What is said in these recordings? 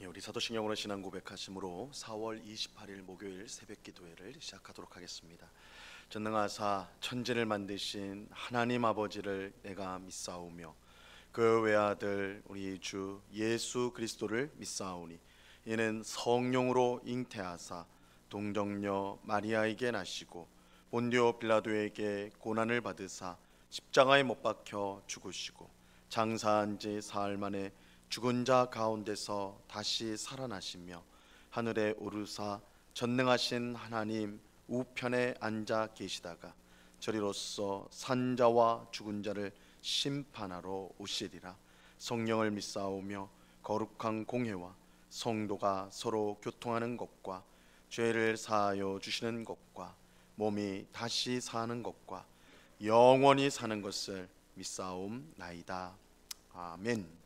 우리 사도신경으로 신앙 고백하심으로 4월 28일 목요일 새벽 기도회를 시작하도록 하겠습니다. 전능하사 천지를 만드신 하나님 아버지를 내가 믿사오며 그 외아들 우리 주 예수 그리스도를 믿사오니 이는 성령으로 잉태하사 동정녀 마리아에게 나시고 본디오 빌라도에게 고난을 받으사 십자가에 못 박혀 죽으시고 장사한 지 사흘 만에 죽은 자 가운데서 다시 살아나시며 하늘에 오르사 전능하신 하나님 우편에 앉아 계시다가 저리로서 산자와 죽은 자를 심판하러 오시리라. 성령을 믿사오며 거룩한 공회와 성도가 서로 교통하는 것과 죄를 사하여 주시는 것과 몸이 다시 사는 것과 영원히 사는 것을 믿사옵나이다. 아멘.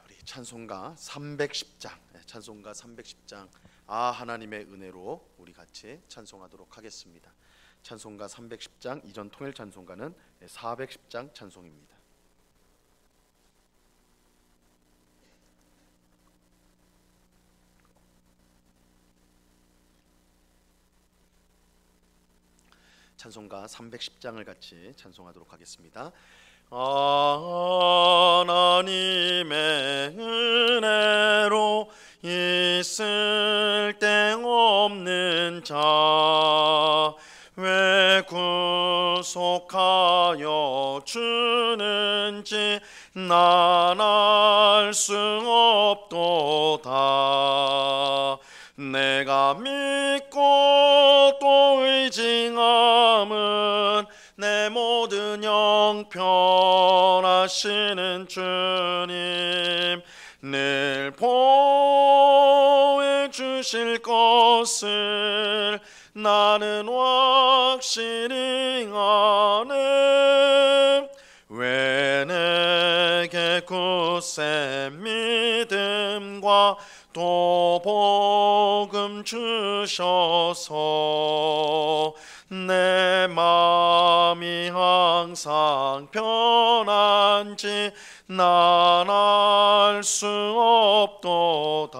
우리 찬송가 310장, 찬송가 310장 하나님의 은혜로 우리 같이 찬송하도록 하겠습니다. 찬송가 310장, 이전 통일 찬송가는 410장 찬송입니다. 찬송가 310장을 같이 찬송하도록 하겠습니다. 하나님의 은혜로 있을 데 없는 자 왜 구속하여 주는지 난 알 수 없도다. 내가 믿고 또 의징함은 내 모든 형편하시는 주님 늘 보혜 주실 것을 나는 확실히 아네. 왜 내게 굳세 믿음과 또 복음 주셔서 내 마음이 항상 편한지 난 알 수 없도다.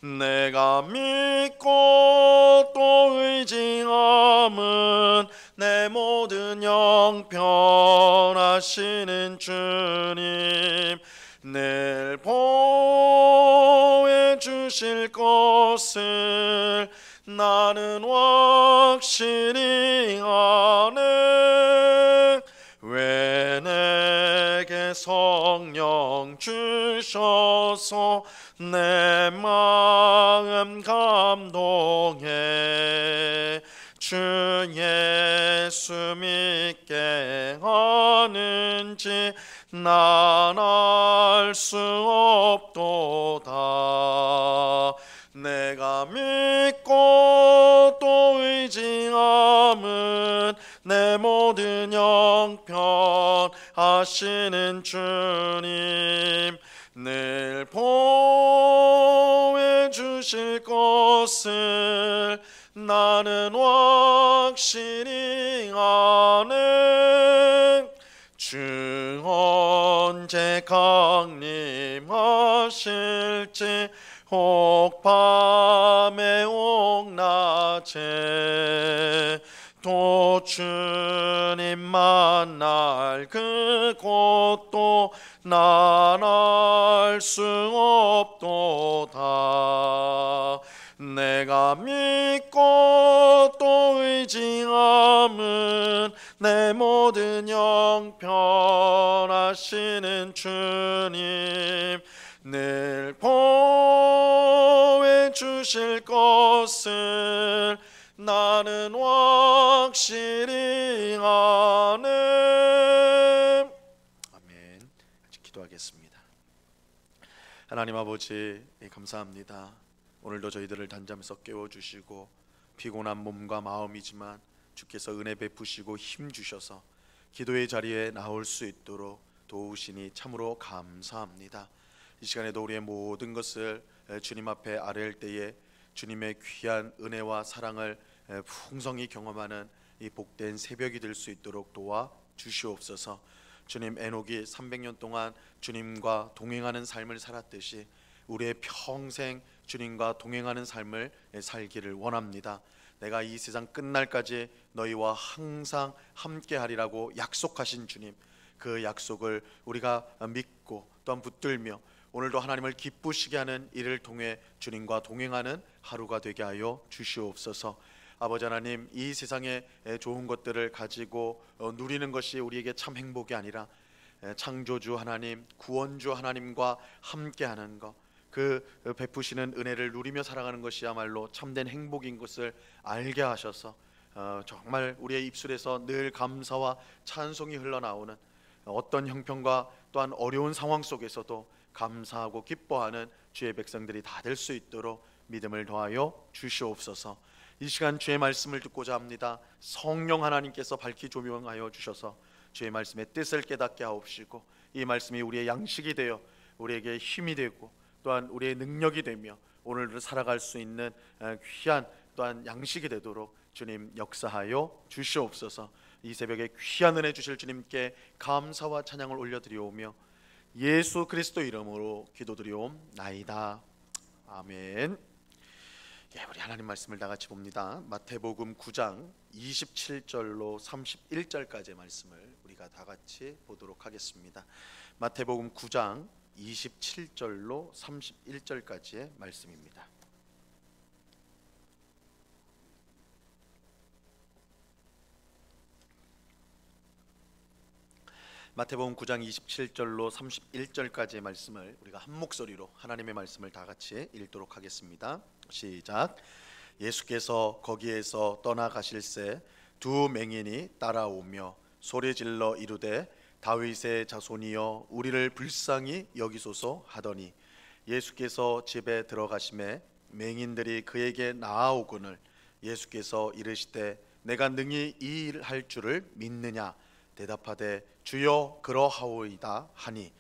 내가 믿고 또 의징함은 내 모든 형편하시는 주님 늘 보혜 주실 것을 나는 확실히 아네. 왜 내게 성령 주셔서 내 마음 감동해 주 예수 믿게 하는지 난 알 수 없도다. 내가 믿고 또 의징함은 내 모든 형편하시는 주님 늘 보혜 주실 것을 나는 확실히 아네. 주 언제 강림하실지 혹 밤에 혹 낮에 또 주님 만날 그곳도 난 알 수 없도다. 내가 믿고 또 의징함은 내 모든 형편하시는 주님 늘 보혜 주실 것을 나는 확실히 아네. 아멘. 같이 기도하겠습니다. 하나님 아버지 감사합니다. 오늘도 저희들을 단잠에서 깨워주시고 피곤한 몸과 마음이지만 주께서 은혜 베푸시고 힘 주셔서 기도의 자리에 나올 수 있도록 도우시니 참으로 감사합니다. 이 시간에도 우리의 모든 것을 주님 앞에 아뢰을 때에 주님의 귀한 은혜와 사랑을 풍성히 경험하는 이 복된 새벽이 될 수 있도록 도와 주시옵소서. 주님 에녹이 300년 동안 주님과 동행하는 삶을 살았듯이 우리의 평생 주님과 동행하는 삶을 살기를 원합니다. 내가 이 세상 끝날까지 너희와 항상 함께하리라고 약속하신 주님, 그 약속을 우리가 믿고 또한 붙들며 오늘도 하나님을 기쁘시게 하는 일을 통해 주님과 동행하는 하루가 되게 하여 주시옵소서. 아버지 하나님, 이 세상에 좋은 것들을 가지고 누리는 것이 우리에게 참 행복이 아니라 창조주 하나님, 구원주 하나님과 함께하는 것, 그 베푸시는 은혜를 누리며 살아가는 것이야말로 참된 행복인 것을 알게 하셔서 정말 우리의 입술에서 늘 감사와 찬송이 흘러나오는, 어떤 형편과 또한 어려운 상황 속에서도 감사하고 기뻐하는 주의 백성들이 다 될 수 있도록 믿음을 더하여 주시옵소서. 이 시간 주의 말씀을 듣고자 합니다. 성령 하나님께서 밝히 조명하여 주셔서 주의 말씀의 뜻을 깨닫게 하옵시고, 이 말씀이 우리의 양식이 되어 우리에게 힘이 되고 또한 우리의 능력이 되며 오늘을 살아갈 수 있는 귀한 또한 양식이 되도록 주님 역사하여 주시옵소서. 이 새벽에 귀한 은혜 주실 주님께 감사와 찬양을 올려드리오며 예수 그리스도 이름으로 기도드리옵나이다. 아멘. 우리 하나님 말씀을 다 같이 봅니다. 마태복음 9장 27절로 31절까지의 말씀을 우리가 다 같이 보도록 하겠습니다. 마태복음 9장 27절로 31절까지의 말씀입니다. 마태복음 9장 27절로 31절까지의 말씀을 우리가 한 목소리로 하나님의 말씀을 다 같이 읽도록 하겠습니다. 시작. 예수께서 거기에서 떠나가실새 두 맹인이 따라오며 소리질러 이르되 다윗의 자손이여 우리를 불쌍히 여기소서 하더니, 예수께서 집에 들어가심에 맹인들이 그에게 나아오거늘 예수께서 이르시되 내가 능히 이 일 할 줄을 믿느냐 대답하되 주여 그러하오이다 하니,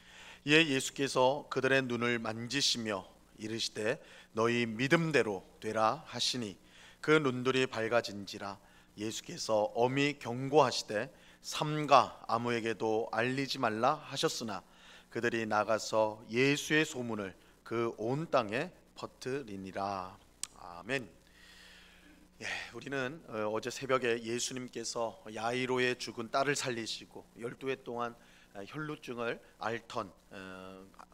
이에 예수께서 그들의 눈을 만지시며 이르시되 너희 믿음대로 되라 하시니 그 눈들이 밝아진지라. 예수께서 엄히 경고하시되 삼가 아무에게도 알리지 말라 하셨으나 그들이 나가서 예수의 소문을 그 온 땅에 퍼뜨리니라. 아멘. 우리는 어제 새벽에 예수님께서 야이로의 죽은 딸을 살리시고 12해 동안 혈루증을 앓던,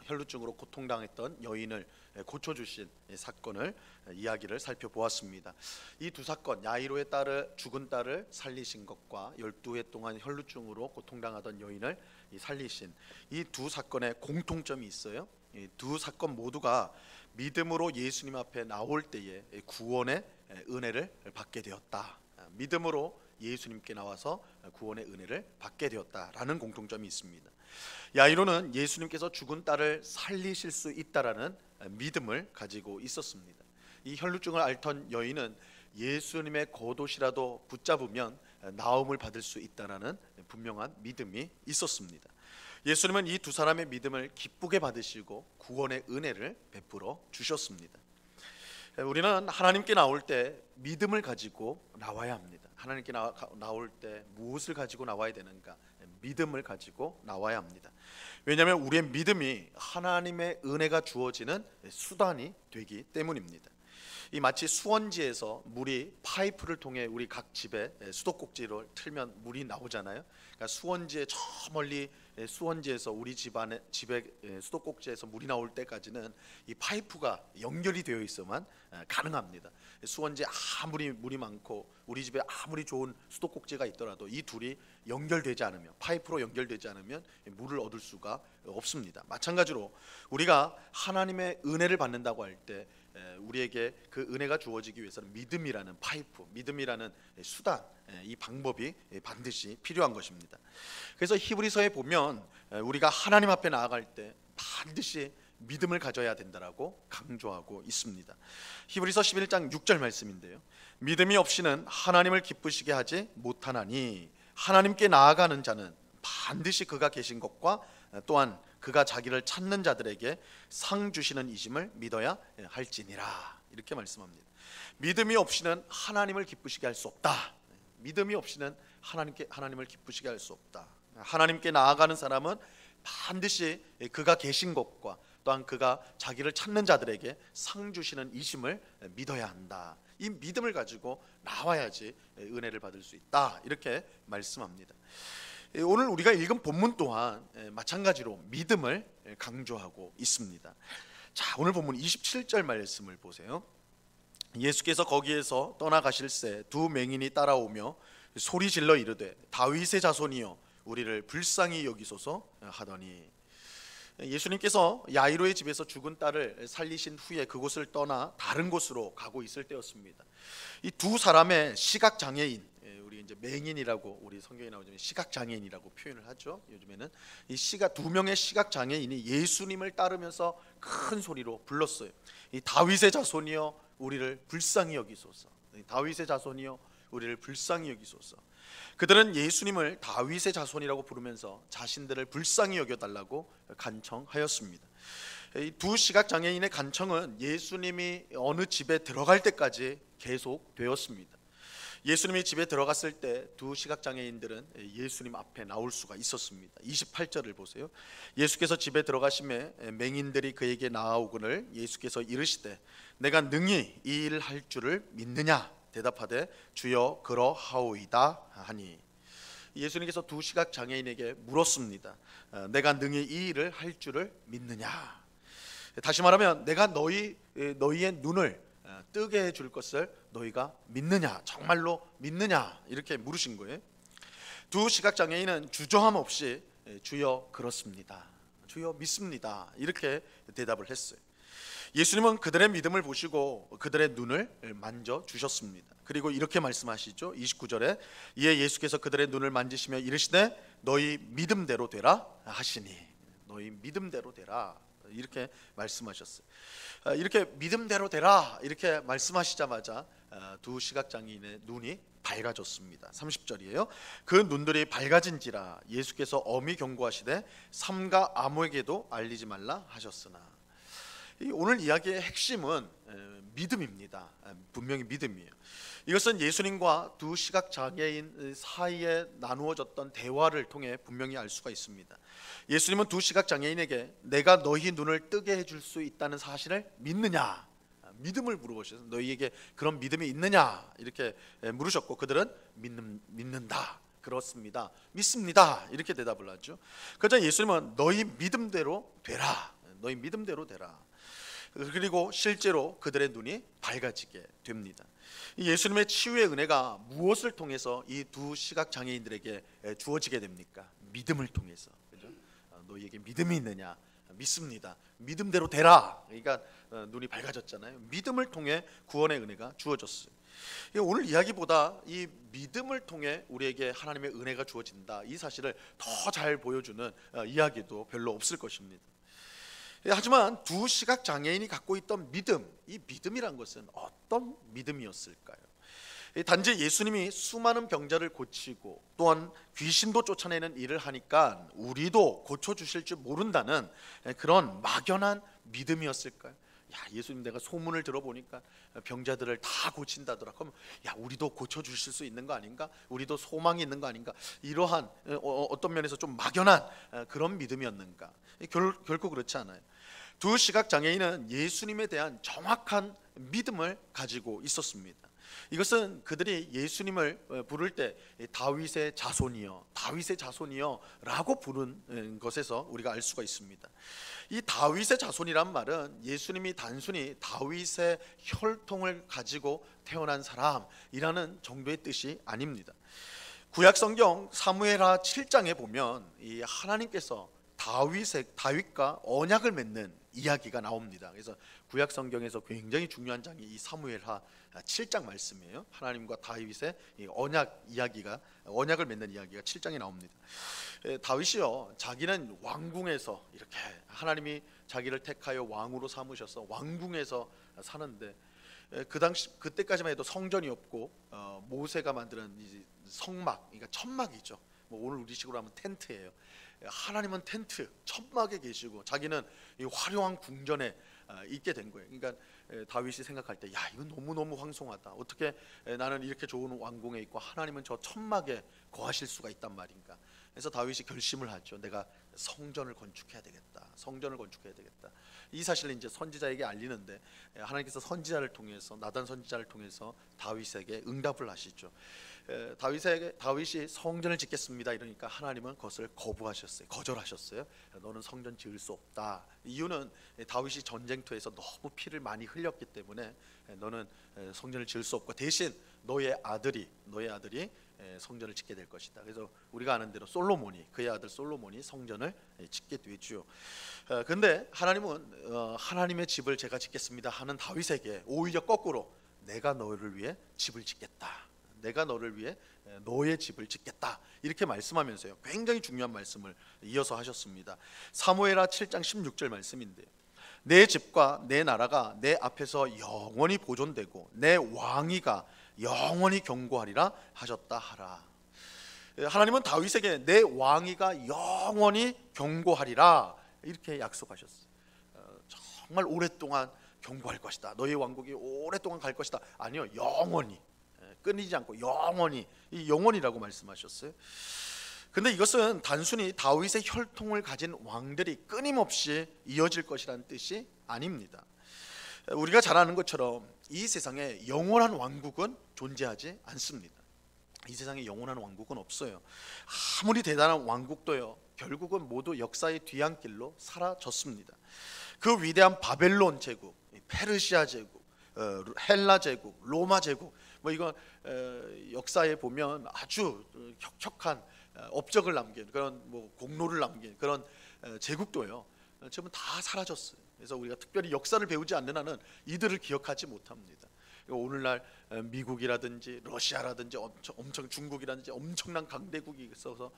혈루증으로 고통당했던 여인을 고쳐주신 사건을 이야기를 살펴보았습니다. 이 두 사건, 야이로의 죽은 딸을 살리신 것과 12해 동안 혈루증으로 고통당하던 여인을 살리신 이 두 사건에 공통점이 있어요. 이 두 사건 모두가 믿음으로 예수님 앞에 나올 때에 구원의 은혜를 받게 되었다. 믿음으로 예수님께 나와서 구원의 은혜를 받게 되었다라는 공통점이 있습니다. 야이로는 예수님께서 죽은 딸을 살리실 수 있다라는 믿음을 가지고 있었습니다. 이 혈루증을 앓던 여인은 예수님의 겉옷이라도 붙잡으면 나음을 받을 수 있다라는 분명한 믿음이 있었습니다. 예수님은 이 두 사람의 믿음을 기쁘게 받으시고 구원의 은혜를 베풀어 주셨습니다. 우리는 하나님께 나올 때 믿음을 가지고 나와야 합니다. 하나님께 나올 때 무엇을 가지고 나와야 되는가? 믿음을 가지고 나와야 합니다. 왜냐하면 우리의 믿음이 하나님의 은혜가 주어지는 수단이 되기 때문입니다. 이 마치 수원지에서 물이 파이프를 통해 우리 각 집에 수도꼭지를 틀면 물이 나오잖아요. 그러니까 수원지에 저 멀리 수원지에서 우리 집에 수도꼭지에서 물이 나올 때까지는 이 파이프가 연결이 되어 있어만 가능합니다. 수원지에 아무리 물이 많고 우리 집에 아무리 좋은 수도꼭지가 있더라도 이 둘이 연결되지 않으면, 파이프로 연결되지 않으면 물을 얻을 수가 없습니다. 마찬가지로 우리가 하나님의 은혜를 받는다고 할 때 우리에게 그 은혜가 주어지기 위해서는 믿음이라는 파이프, 믿음이라는 수단, 이 방법이 반드시 필요한 것입니다. 그래서 히브리서에 보면 우리가 하나님 앞에 나아갈 때 반드시 믿음을 가져야 된다라고 강조하고 있습니다. 히브리서 11장 6절 말씀인데요, 믿음이 없이는 하나님을 기쁘시게 하지 못하나니 하나님께 나아가는 자는 반드시 그가 계신 것과 또한 그가 자기를 찾는 자들에게 상 주시는 이심을 믿어야 할지니라. 이렇게 말씀합니다. 믿음이 없이는 하나님을 기쁘시게 할 수 없다. 믿음이 없이는 하나님을 기쁘시게 할 수 없다. 하나님께 나아가는 사람은 반드시 그가 계신 것과 또한 그가 자기를 찾는 자들에게 상 주시는 이심을 믿어야 한다. 이 믿음을 가지고 나와야지 은혜를 받을 수 있다. 이렇게 말씀합니다. 오늘 우리가 읽은 본문 또한 마찬가지로 믿음을 강조하고 있습니다. 자, 오늘 본문 27절 말씀을 보세요. 예수께서 거기에서 떠나가실새 두 맹인이 따라오며 소리 질러 이르되 다윗의 자손이여 우리를 불쌍히 여기소서 하더니, 예수님께서 야이로의 집에서 죽은 딸을 살리신 후에 그곳을 떠나 다른 곳으로 가고 있을 때였습니다. 이 두 사람의 시각 장애인, 우리 이제 맹인이라고 우리 성경에 나오지만 시각 장애인이라고 표현을 하죠. 요즘에는 이 두 명의 시각 장애인이 예수님을 따르면서 큰 소리로 불렀어요. 이 다윗의 자손이여 우리를 불쌍히 여기소서. 다윗의 자손이여 우리를 불쌍히 여기소서. 그들은 예수님을 다윗의 자손이라고 부르면서 자신들을 불쌍히 여겨달라고 간청하였습니다. 이 두 시각장애인의 간청은 예수님이 어느 집에 들어갈 때까지 계속되었습니다. 예수님이 집에 들어갔을 때 두 시각장애인들은 예수님 앞에 나올 수가 있었습니다. 28절을 보세요. 예수께서 집에 들어가심에 맹인들이 그에게 나아오거늘 예수께서 이르시되 내가 능히 이 일을 할 줄을 믿느냐 대답하되 주여 그러하오이다 하니, 예수님께서 두 시각 장애인에게 물었습니다. 내가 능히 이 일을 할 줄을 믿느냐. 다시 말하면 내가 너희의 눈을 뜨게 해줄 것을 너희가 믿느냐, 정말로 믿느냐, 이렇게 물으신 거예요. 두 시각 장애인은 주저함 없이 주여 그렇습니다, 주여 믿습니다, 이렇게 대답을 했어요. 예수님은 그들의 믿음을 보시고 그들의 눈을 만져 주셨습니다. 그리고 이렇게 말씀하시죠. 29절에 이에 예수께서 그들의 눈을 만지시며 이르시되 너희 믿음대로 되라 하시니, 너희 믿음대로 되라, 이렇게 말씀하셨어요. 이렇게 믿음대로 되라 이렇게 말씀하시자마자 두 시각장애인의 눈이 밝아졌습니다. 30절이에요. 그 눈들이 밝아진지라 예수께서 엄히 경고하시되 삼가 아무에게도 알리지 말라 하셨으나. 오늘 이야기의 핵심은 믿음입니다. 분명히 믿음이에요. 이것은 예수님과 두 시각장애인 사이에 나누어졌던 대화를 통해 분명히 알 수가 있습니다. 예수님은 두 시각장애인에게 내가 너희 눈을 뜨게 해줄 수 있다는 사실을 믿느냐, 믿음을 물어보셔서 너희에게 그런 믿음이 있느냐 이렇게 물으셨고, 그들은 믿는다, 그렇습니다, 믿습니다, 이렇게 대답을 하죠. 그러자 예수님은 너희 믿음대로 되라, 너희 믿음대로 되라. 그리고 실제로 그들의 눈이 밝아지게 됩니다. 예수님의 치유의 은혜가 무엇을 통해서 이 두 시각 장애인들에게 주어지게 됩니까? 믿음을 통해서. 그죠? 너희에게 믿음이 있느냐? 믿습니다. 믿음대로 되라. 그러니까 눈이 밝아졌잖아요. 믿음을 통해 구원의 은혜가 주어졌어요. 오늘 이야기보다 이 믿음을 통해 우리에게 하나님의 은혜가 주어진다, 이 사실을 더 잘 보여주는 이야기도 별로 없을 것입니다. 하지만 두 시각 장애인이 갖고 있던 믿음, 이 믿음이란 것은 어떤 믿음이었을까요? 단지 예수님이 수많은 병자를 고치고 또한 귀신도 쫓아내는 일을 하니까 우리도 고쳐주실 줄 모른다는 그런 막연한 믿음이었을까요? 야, 예수님 내가 소문을 들어보니까 병자들을 다 고친다더라. 그럼 야, 우리도 고쳐주실 수 있는 거 아닌가? 우리도 소망이 있는 거 아닌가? 이러한 어떤 면에서 좀 막연한 그런 믿음이었는가? 결코 그렇지 않아요. 두 시각 장애인은 예수님에 대한 정확한 믿음을 가지고 있었습니다. 이것은 그들이 예수님을 부를 때 다윗의 자손이여, 다윗의 자손이여 라고 부른 것에서 우리가 알 수가 있습니다. 이 다윗의 자손이란 말은 예수님이 단순히 다윗의 혈통을 가지고 태어난 사람이라는 정도의 뜻이 아닙니다. 구약 성경 사무엘하 7장에 보면 이 하나님께서 다윗과 언약을 맺는 이야기가 나옵니다. 그래서 구약 성경에서 굉장히 중요한 장이 이 사무엘하 7장 말씀이에요. 하나님과 다윗의 언약을 맺는 이야기가 7장에 나옵니다. 다윗이요, 자기는 왕궁에서 이렇게 하나님이 자기를 택하여 왕으로 삼으셔서 왕궁에서 사는데, 그때까지만 해도 성전이 없고 모세가 만드는 성막, 그러니까 천막이죠. 오늘 우리식으로 하면 텐트예요. 하나님은 텐트, 천막에 계시고 자기는 이 화려한 궁전에 있게 된 거예요. 그러니까 다윗이 생각할 때, 야, 이건 너무너무 황송하다. 어떻게 나는 이렇게 좋은 왕궁에 있고 하나님은 저 천막에 거하실 수가 있단 말인가? 그래서 다윗이 결심을 하죠. 내가 성전을 건축해야 되겠다. 성전을 건축해야 되겠다. 이 사실을 이제 선지자에게 알리는데 하나님께서 선지자를 통해서 나단 선지자를 통해서 다윗에게 응답을 하시죠. 다윗이 성전을 짓겠습니다 이러니까 하나님은 그것을 거부하셨어요. 거절하셨어요. 너는 성전 지을 수 없다. 이유는 다윗이 전쟁터에서 너무 피를 많이 흘렸기 때문에 너는 성전을 지을 수 없고 대신 너의 아들이 성전을 짓게 될 것이다. 그래서 우리가 아는 대로 그의 아들 솔로몬이 성전을 짓게 되죠. 근데 하나님은 하나님의 집을 제가 짓겠습니다 하는 다윗에게 오히려 거꾸로 내가 너를 위해 집을 짓겠다. 내가 너를 위해 너의 집을 짓겠다. 이렇게 말씀하면서요. 굉장히 중요한 말씀을 이어서 하셨습니다. 사무엘하 7장 16절 말씀인데요. 내 집과 내 나라가 내 앞에서 영원히 보존되고 내 왕위가 영원히 경고하리라 하셨다 하라. 하나님은 다윗에게 내 왕위가 영원히 경고하리라 이렇게 약속하셨어요. 정말 오랫동안 경고할 것이다. 너의 왕국이 오랫동안 갈 것이다. 아니요, 영원히, 끊이지 않고 영원히, 이 영원이라고 말씀하셨어요. 근데 이것은 단순히 다윗의 혈통을 가진 왕들이 끊임없이 이어질 것이라는 뜻이 아닙니다. 우리가 잘 아는 것처럼 이 세상에 영원한 왕국은 존재하지 않습니다. 이 세상에 영원한 왕국은 없어요. 아무리 대단한 왕국도요, 결국은 모두 역사의 뒤안길로 사라졌습니다. 그 위대한 바벨론 제국, 페르시아 제국, 헬라 제국, 로마 제국, 이건 역사에 보면 아주 혁혁한 업적을 남긴 그런 공로를 남긴 그런 제국도요, 지금은 다 사라졌어요. 그래서 우리가 특별히 역사를 배우지 않는 한은 이들을 기억하지 못합니다. 오늘날 미국이라든지 러시아라든지 엄청 중국이라든지 엄청난 강대국이 있어서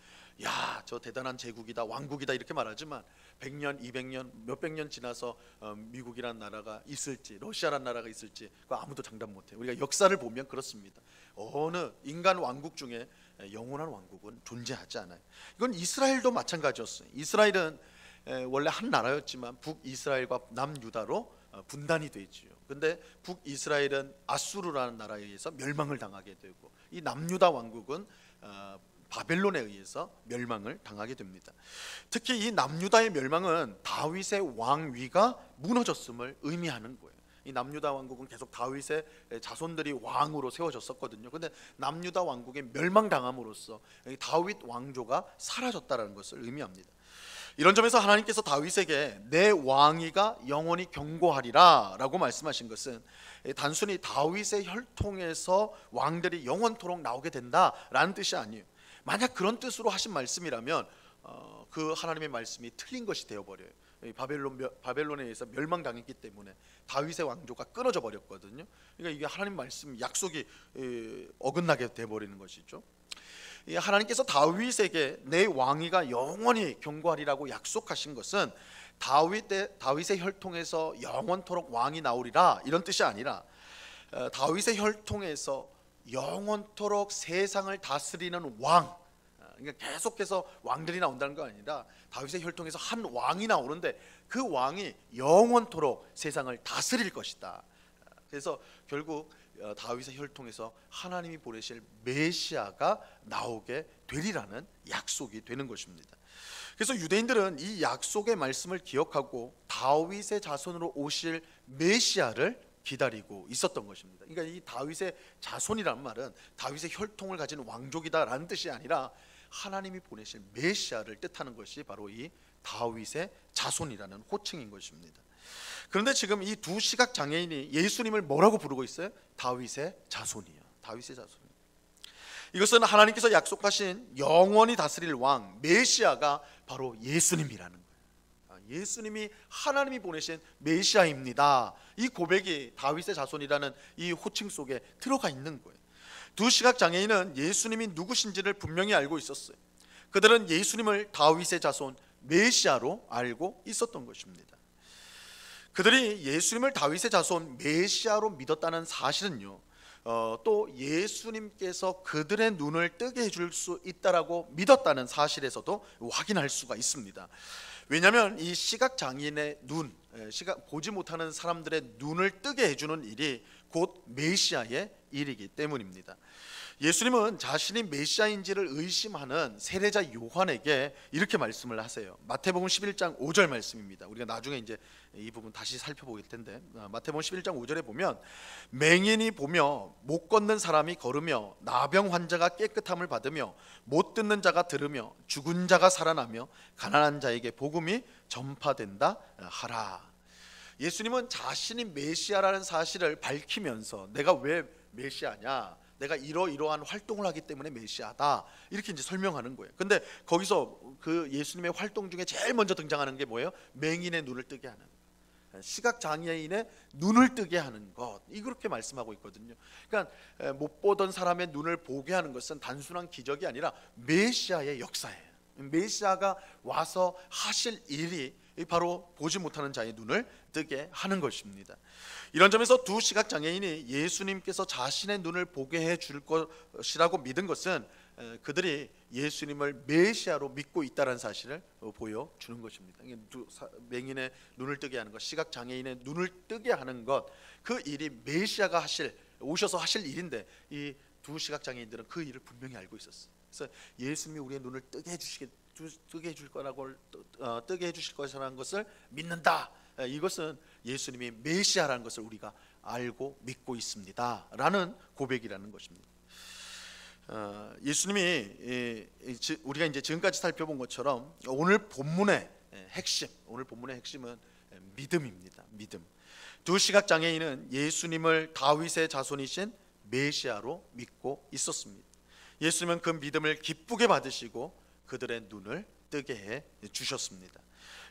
야, 저 대단한 제국이다, 왕국이다 이렇게 말하지만 100년, 200년, 몇백 년 지나서 미국이란 나라가 있을지 러시아란 나라가 있을지 그거 아무도 장담 못해요. 우리가 역사를 보면 그렇습니다. 어느 인간 왕국 중에 영원한 왕국은 존재하지 않아요. 이건 이스라엘도 마찬가지였어요. 이스라엘은 원래 한 나라였지만 북이스라엘과 남유다로 분단이 되지요. 근데 북이스라엘은 아수르라는 나라에 의해서 멸망을 당하게 되고 이 남유다 왕국은 바벨론에 의해서 멸망을 당하게 됩니다. 특히 이 남유다의 멸망은 다윗의 왕위가 무너졌음을 의미하는 거예요. 이 남유다 왕국은 계속 다윗의 자손들이 왕으로 세워졌었거든요. 근데 남유다 왕국이 멸망당함으로써 다윗 왕조가 사라졌다는 것을 의미합니다. 이런 점에서 하나님께서 다윗에게 내 왕위가 영원히 경고하리라 라고 말씀하신 것은 단순히 다윗의 혈통에서 왕들이 영원토록 나오게 된다라는 뜻이 아니에요. 만약 그런 뜻으로 하신 말씀이라면 그 하나님의 말씀이 틀린 것이 되어버려요. 바벨론에 의해서 멸망당했기 때문에 다윗의 왕조가 끊어져 버렸거든요. 그러니까 이게 하나님 말씀 약속이 어긋나게 되어버리는 것이죠. 하나님께서 다윗에게 내 왕위가 영원히 경고하리라고 약속하신 것은 다윗의 혈통에서 영원토록 왕이 나오리라 이런 뜻이 아니라 다윗의 혈통에서 영원토록 세상을 다스리는 왕, 그러니까 계속해서 왕들이 나온다는 거 아니라 다윗의 혈통에서 한 왕이 나오는데 그 왕이 영원토록 세상을 다스릴 것이다. 그래서 결국 다윗의 혈통에서 하나님이 보내실 메시아가 나오게 되리라는 약속이 되는 것입니다. 그래서 유대인들은 이 약속의 말씀을 기억하고 다윗의 자손으로 오실 메시아를 기다리고 있었던 것입니다. 그러니까 이 다윗의 자손이라는 말은 다윗의 혈통을 가진 왕족이다라는 뜻이 아니라 하나님이 보내실 메시아를 뜻하는 것이 바로 이 다윗의 자손이라는 호칭인 것입니다. 그런데 지금 이 두 시각 장애인이 예수님을 뭐라고 부르고 있어요? 다윗의 자손이요. 다윗의 자손. 이것은 하나님께서 약속하신 영원히 다스릴 왕 메시아가 바로 예수님이라는 거예요. 예수님이 하나님이 보내신 메시아입니다. 이 고백이 다윗의 자손이라는 이 호칭 속에 들어가 있는 거예요. 두 시각 장애인은 예수님이 누구신지를 분명히 알고 있었어요. 그들은 예수님을 다윗의 자손 메시아로 알고 있었던 것입니다. 그들이 예수님을 다윗의 자손 메시아로 믿었다는 사실은요, 또 예수님께서 그들의 눈을 뜨게 해줄 수 있다라고 믿었다는 사실에서도 확인할 수가 있습니다. 왜냐하면 이 시각 장애인의 눈, 보지 못하는 사람들의 눈을 뜨게 해주는 일이 곧 메시아의 일이기 때문입니다. 예수님은 자신이 메시아인지를 의심하는 세례자 요한에게 이렇게 말씀을 하세요. 마태복음 11장 5절 말씀입니다. 우리가 나중에 이제 이 부분 다시 살펴볼 텐데, 마태복음 11장 5절에 보면 맹인이 보며 못 걷는 사람이 걸으며 나병 환자가 깨끗함을 받으며 못 듣는 자가 들으며 죽은 자가 살아나며 가난한 자에게 복음이 전파된다 하라. 예수님은 자신이 메시아라는 사실을 밝히면서 내가 왜 메시아냐, 내가 이러이러한 활동을 하기 때문에 메시아다, 이렇게 이제 설명하는 거예요. 근데 거기서 그 예수님의 활동 중에 제일 먼저 등장하는 게 뭐예요? 맹인의 눈을 뜨게 하는, 시각장애인의 눈을 뜨게 하는 것, 이렇게 말씀하고 있거든요. 그러니까 못 보던 사람의 눈을 보게 하는 것은 단순한 기적이 아니라 메시아의 역사예요. 메시아가 와서 하실 일이 바로 보지 못하는 자의 눈을 뜨게 하는 것입니다. 이런 점에서 두 시각장애인이 예수님께서 자신의 눈을 보게 해줄 것이라고 믿은 것은 그들이 예수님을 메시아로 믿고 있다는 사실을 보여주는 것입니다. 맹인의 눈을 뜨게 하는 것, 시각장애인의 눈을 뜨게 하는 것, 그 일이 메시아가 오셔서 하실 일인데 이 두 시각장애인들은 그 일을 분명히 알고 있었어요. 그래서 예수님이 우리의 눈을 뜨게 해줄 거라고, 뜨게 해주실 것이라는 것을 믿는다. 이것은 예수님이 메시아라는 것을 우리가 알고 믿고 있습니다 라는 고백이라는 것입니다. 예수님이 우리가 이제 지금까지 살펴본 것처럼 오늘 본문의 핵심은 믿음입니다. 믿음. 두 시각장애인은 예수님을 다윗의 자손이신 메시아로 믿고 있었습니다. 예수님은 그 믿음을 기쁘게 받으시고 그들의 눈을 뜨게 해 주셨습니다.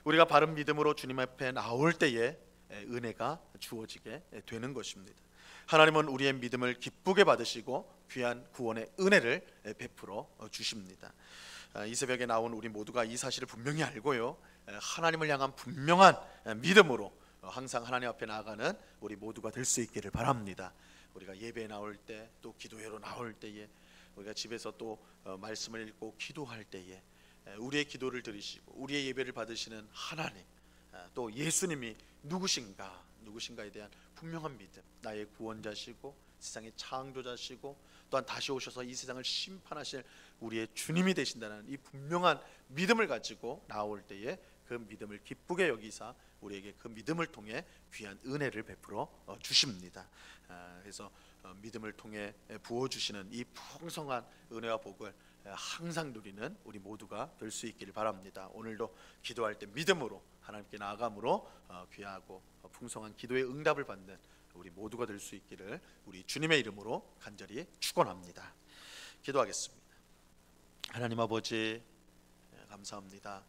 우리가 바른 믿음으로 주님 앞에 나올 때에 은혜가 주어지게 되는 것입니다. 하나님은 우리의 믿음을 기쁘게 받으시고 귀한 구원의 은혜를 베풀어 주십니다. 이 새벽에 나온 우리 모두가 이 사실을 분명히 알고요, 하나님을 향한 분명한 믿음으로 항상 하나님 앞에 나아가는 우리 모두가 될 수 있기를 바랍니다. 우리가 예배에 나올 때, 또 기도회로 나올 때에, 우리가 집에서 또 말씀을 읽고 기도할 때에 우리의 기도를 들으시고 우리의 예배를 받으시는 하나님, 또 예수님이 누구신가에 대한 분명한 믿음, 나의 구원자시고 세상의 창조자시고 또한 다시 오셔서 이 세상을 심판하실 우리의 주님이 되신다는 이 분명한 믿음을 가지고 나올 때에 그 믿음을 기쁘게 여기사 우리에게 그 믿음을 통해 귀한 은혜를 베풀어 주십니다. 그래서 믿음을 통해 부어주시는 이 풍성한 은혜와 복을 항상 누리는 우리 모두가 될 수 있기를 바랍니다. 오늘도 기도할 때 믿음으로 하나님께 나아감으로 귀하고 풍성한 기도의 응답을 받는 우리 모두가 될 수 있기를 우리 주님의 이름으로 간절히 축원합니다. 기도하겠습니다. 하나님 아버지, 감사합니다.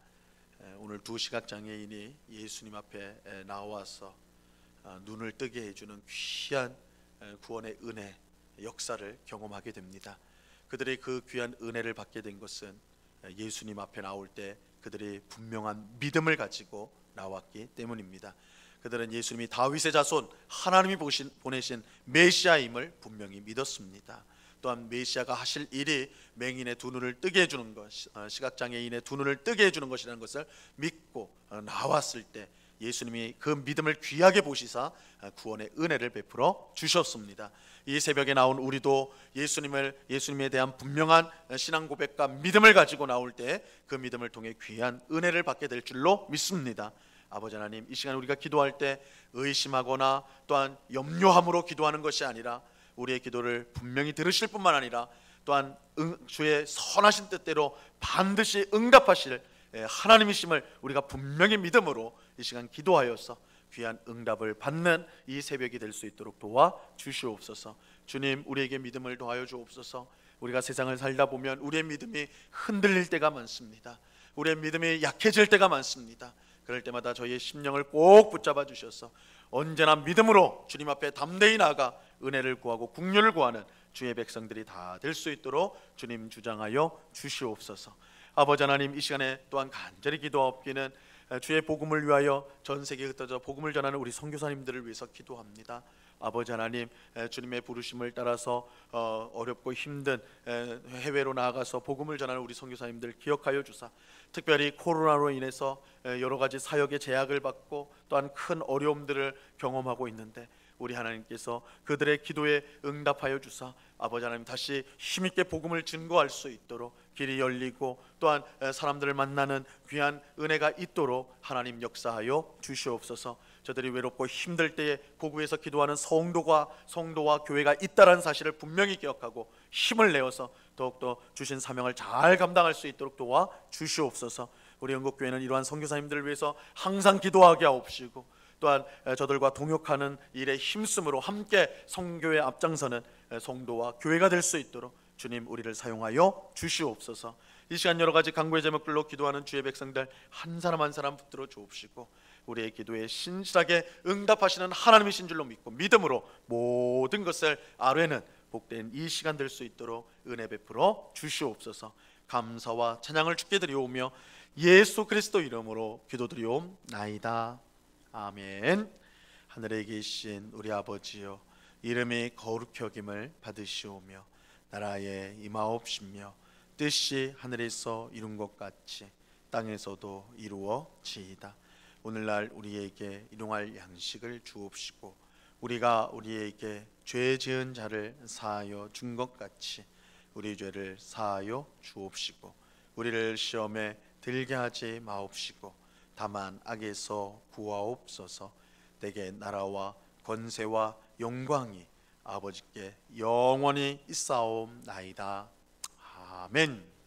오늘 두 시각장애인이 예수님 앞에 나와서 눈을 뜨게 해주는 귀한 구원의 은혜 역사를 경험하게 됩니다. 그들이 그 귀한 은혜를 받게 된 것은 예수님 앞에 나올 때 그들이 분명한 믿음을 가지고 나왔기 때문입니다. 그들은 예수님이 다윗의 자손, 하나님이 보내신 메시아임을 분명히 믿었습니다. 또한 메시아가 하실 일이 맹인의 두 눈을 뜨게 해주는 것, 시각장애인의 두 눈을 뜨게 해주는 것이라는 것을 믿고 나왔을 때 예수님이 그 믿음을 귀하게 보시사 구원의 은혜를 베풀어 주셨습니다. 이 새벽에 나온 우리도 예수님에 대한 분명한 신앙 고백과 믿음을 가지고 나올 때 그 믿음을 통해 귀한 은혜를 받게 될 줄로 믿습니다. 아버지 하나님, 이 시간 우리가 기도할 때 의심하거나 또한 염려함으로 기도하는 것이 아니라 우리의 기도를 분명히 들으실 뿐만 아니라 또한 주의 선하신 뜻대로 반드시 응답하실 하나님이심을 우리가 분명히 믿음으로 이 시간 기도하여서 귀한 응답을 받는 이 새벽이 될 수 있도록 도와주시옵소서. 주님, 우리에게 믿음을 더하여 주옵소서. 우리가 세상을 살다 보면 우리의 믿음이 흔들릴 때가 많습니다. 우리의 믿음이 약해질 때가 많습니다. 그럴 때마다 저희의 심령을 꼭 붙잡아 주셔서 언제나 믿음으로 주님 앞에 담대히 나아가 은혜를 구하고 국률을 구하는 주의 백성들이 다 될 수 있도록 주님 주장하여 주시옵소서. 아버지 하나님, 이 시간에 또한 간절히 기도하옵기는 주의 복음을 위하여 전 세계에 흩어져 복음을 전하는 우리 선교사님들을 위해서 기도합니다. 아버지 하나님, 주님의 부르심을 따라서 어렵고 힘든 해외로 나아가서 복음을 전하는 우리 선교사님들 기억하여 주사, 특별히 코로나로 인해서 여러 가지 사역의 제약을 받고 또한 큰 어려움들을 경험하고 있는데 우리 하나님께서 그들의 기도에 응답하여 주사 아버지 하나님 다시 힘있게 복음을 증거할 수 있도록 길이 열리고 또한 사람들을 만나는 귀한 은혜가 있도록 하나님 역사하여 주시옵소서. 저들이 외롭고 힘들 때에 고국에서 기도하는 성도와 교회가 있다는 사실을 분명히 기억하고 힘을 내어서 더욱더 주신 사명을 잘 감당할 수 있도록 도와 주시옵소서. 우리 영국교회는 이러한 선교사님들을 위해서 항상 기도하게 하옵시고 또한 저들과 동역하는 일에 힘쓰므로 함께 선교에 앞장서는 성도와 교회가 될 수 있도록 주님 우리를 사용하여 주시옵소서. 이 시간 여러 가지 간구의 제목들로 기도하는 주의 백성들 한 사람 한 사람 붙들어 주옵시고 우리의 기도에 신실하게 응답하시는 하나님이신 줄로 믿고 믿음으로 모든 것을 아뢰는 복된 이 시간 될 수 있도록 은혜 베풀어 주시옵소서. 감사와 찬양을 주께 드리오며 예수 그리스도 이름으로 기도드리옵나이다. 아멘. 하늘에 계신 우리 아버지여, 이름이 거룩히 여김을 받으시오며 나라에 임하옵시며 뜻이 하늘에서 이룬 것 같이 땅에서도 이루어지이다. 오늘날 우리에게 일용할 양식을 주옵시고 우리가 우리에게 죄 지은 자를 사하여 준 것 같이 우리 죄를 사하여 주옵시고 우리를 시험에 들게 하지 마옵시고 다만 악에서 구하옵소서. 내게 나라와 권세와 영광이 아버지께 영원히 있사옵나이다. 아멘.